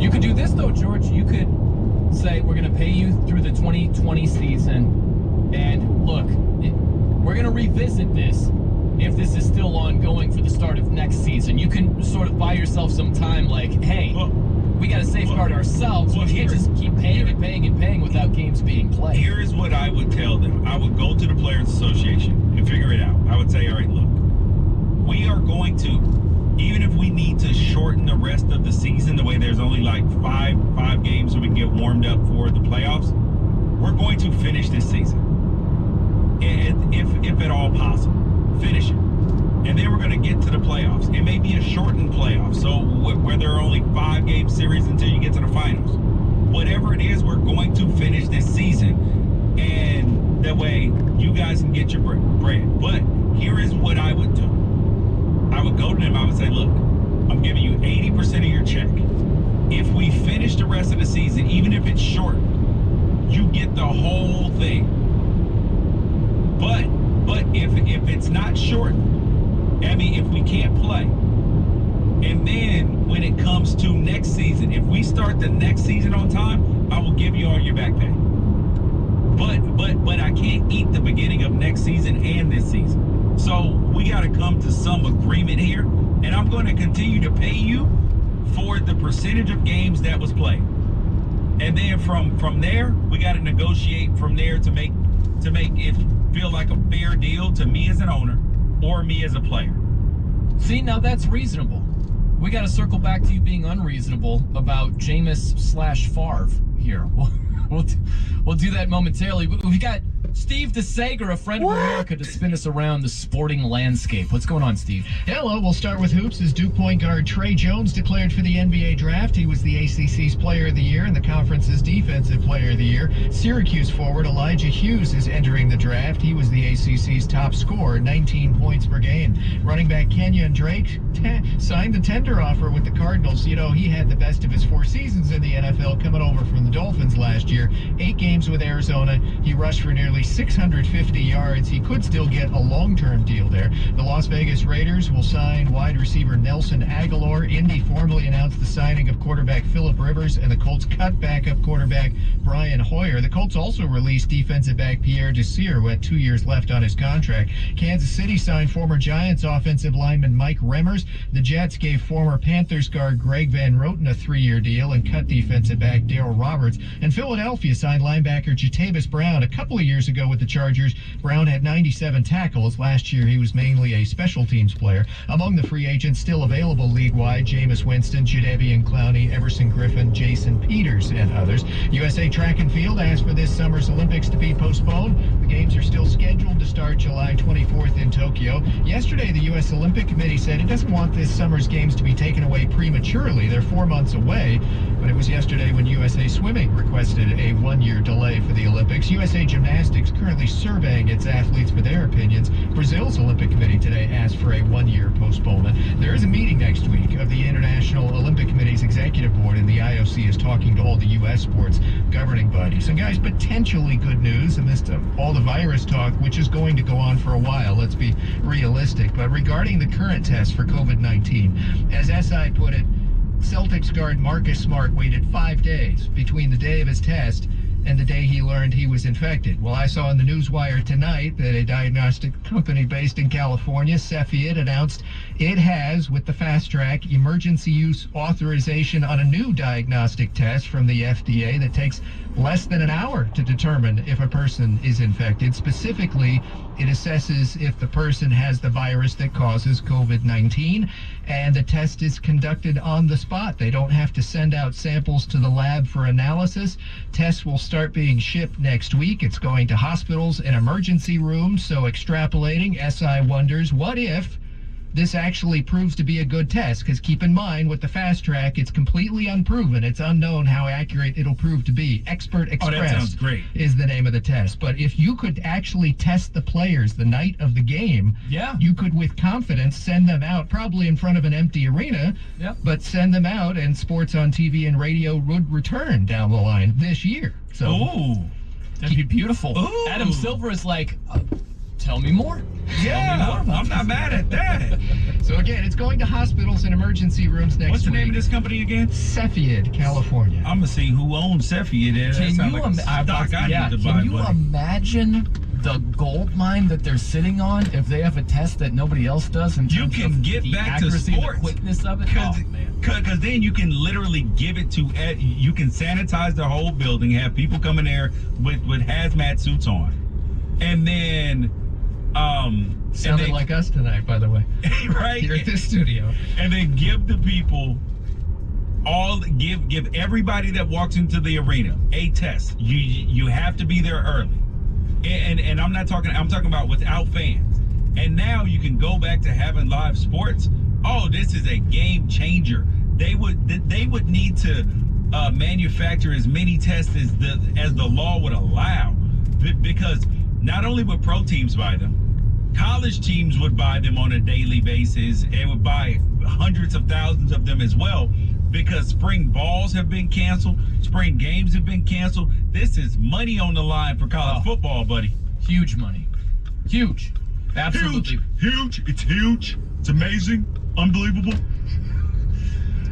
You could do this, though, George. You could say, we're going to pay you through the 2020 season. And look, we're going to revisit this if this is still ongoing for the start of next season. You can sort of buy yourself some time, like, hey, we got to safeguard ourselves. We can't just keep paying and paying and paying without games being played. Here is what I would tell them. I would go to the Players Association and figure it out. I would say, all right, look, we are going to, even if we need to shorten the rest of the season, the way there's only like five games so we can get warmed up for the playoffs, we're going to finish this season. And if at all possible, finish it. And then we're going to get to the playoffs. It may be a shortened playoff, so where there are only 5-game series until you get to the finals. Whatever it is, we're going to finish this season. And that way, you guys can get your bread. But here is what I would do. I would go to them, I would say, look, I'm giving you 80% of your check. If we finish the rest of the season, even if it's short, you get the whole thing. But if it's not short, I mean, if we can't play, and then when it comes to next season, if we start the next season on time, I will give you all your back pay. But I can't eat the beginning of next season and this season. So we got to come to some agreement here, and I'm going to continue to pay you for the percentage of games that was played. And then from there, we got to negotiate from there to make it feel like a fair deal to me as an owner or me as a player. See, now that's reasonable. We got to circle back to you being unreasonable about Jameis/Favre here. We'll do that momentarily. We've got Steve DeSager, a friend of America, to spin us around the sporting landscape. What's going on, Steve? Hello, we'll start with hoops as Duke point guard Trey Jones declared for the NBA draft. He was the ACC's Player of the Year and the conference's Defensive Player of the Year. Syracuse forward Elijah Hughes is entering the draft. He was the ACC's top scorer, 19 points per game. Running back Kenyon Drake signed a tender offer with the Cardinals. You know, he had the best of his 4 seasons in the NFL coming over from the Dolphins last year. 8 games with Arizona. He rushed for nearly 650 yards. He could still get a long-term deal there. The Las Vegas Raiders will sign wide receiver Nelson Aguilar. Indy formally announced the signing of quarterback Phillip Rivers, and the Colts cut backup quarterback Brian Hoyer. The Colts also released defensive back Pierre Desir, who had 2 years left on his contract. Kansas City signed former Giants offensive lineman Mike Remmers. The Jets gave former Panthers guard Greg Van Roten a 3-year deal and cut defensive back Darryl Roberts. And Philadelphia signed linebacker Jatavis Brown. A couple of years ago with the Chargers, Brown had 97 tackles. Last year, he was mainly a special teams player. Among the free agents still available league-wide, Jameis Winston, Jadeveon Clowney, Everson Griffin, Jason Peters, and others. USA Track and Field asked for this summer's Olympics to be postponed. The games are still scheduled to start July 24th in Tokyo. Yesterday, the U.S. Olympic Committee said it doesn't want this summer's games to be taken away prematurely. They're 4 months away, but it was yesterday when USA Swimming requested a 1-year delay for the Olympics. USA Gymnastics currently surveying its athletes for their opinions. Brazil's Olympic Committee today asked for a 1-year postponement. There is a meeting next week of the International Olympic Committee's executive board, and the IOC is talking to all the U.S. sports governing bodies. And guys, potentially good news amidst all the virus talk, which is going to go on for a while. Let's be realistic. But regarding the current test for COVID-19, as SI put it, Celtics guard Marcus Smart waited 5 days between the day of his test and the day he learned he was infected. Well, I saw in the newswire tonight that a diagnostic company based in California, Cepheid, announced it has, with the fast track, emergency use authorization on a new diagnostic test from the FDA that takes less than an hour to determine if a person is infected. Specifically, it assesses if the person has the virus that causes COVID-19, and the test is conducted on the spot. They don't have to send out samples to the lab for analysis. Tests will start being shipped next week. It's going to hospitals and emergency rooms, so extrapolating, SI wonders, what if this actually proves to be a good test? Because keep in mind, with the fast track, it's completely unproven. It's unknown how accurate it'll prove to be. Expert Express that sounds great. Is the name of the test. But if you could actually test the players the night of the game, you could with confidence send them out, probably in front of an empty arena, but send them out, and sports on TV and radio would return down the line this year. So, ooh, that'd be beautiful. Ooh. Adam Silver is like, Tell me more. Yeah, I'm not mad at that. So again, it's going to hospitals and emergency rooms next week. What's the name of this company again? Cepheid, California. I'm gonna see who owns Cepheid. That Can sounds you, like a stock I need to buy, can you buddy. imagine the gold mine that they're sitting on if they have a test that nobody else does? And You can get the back to accuracy, sports. the quickness of it. Because Oh, man. then you can literally give it to, you can sanitize the whole building, have people come in there with hazmat suits on. And then, Sounded like us tonight, by the way. right? Here at this studio. And then give the people give everybody that walks into the arena a test. You have to be there early. And I'm talking about without fans. And now you can go back to having live sports. Oh, this is a game changer. They would need to manufacture as many tests as the law would allow, because not only would pro teams buy them, college teams would buy them on a daily basis and would buy hundreds of thousands of them as well, because spring balls have been canceled, spring games have been canceled. This is money on the line for college football, buddy. Huge money. Huge. Absolutely. Huge. It's huge. It's amazing. Unbelievable.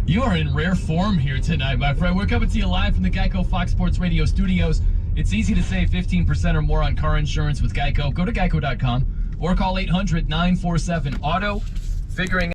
You are in rare form here tonight, my friend. We're coming to you live from the Geico Fox Sports Radio studios. It's easy to save 15% or more on car insurance with Geico. Go to geico.com or call 800-947-AUTO. Figuring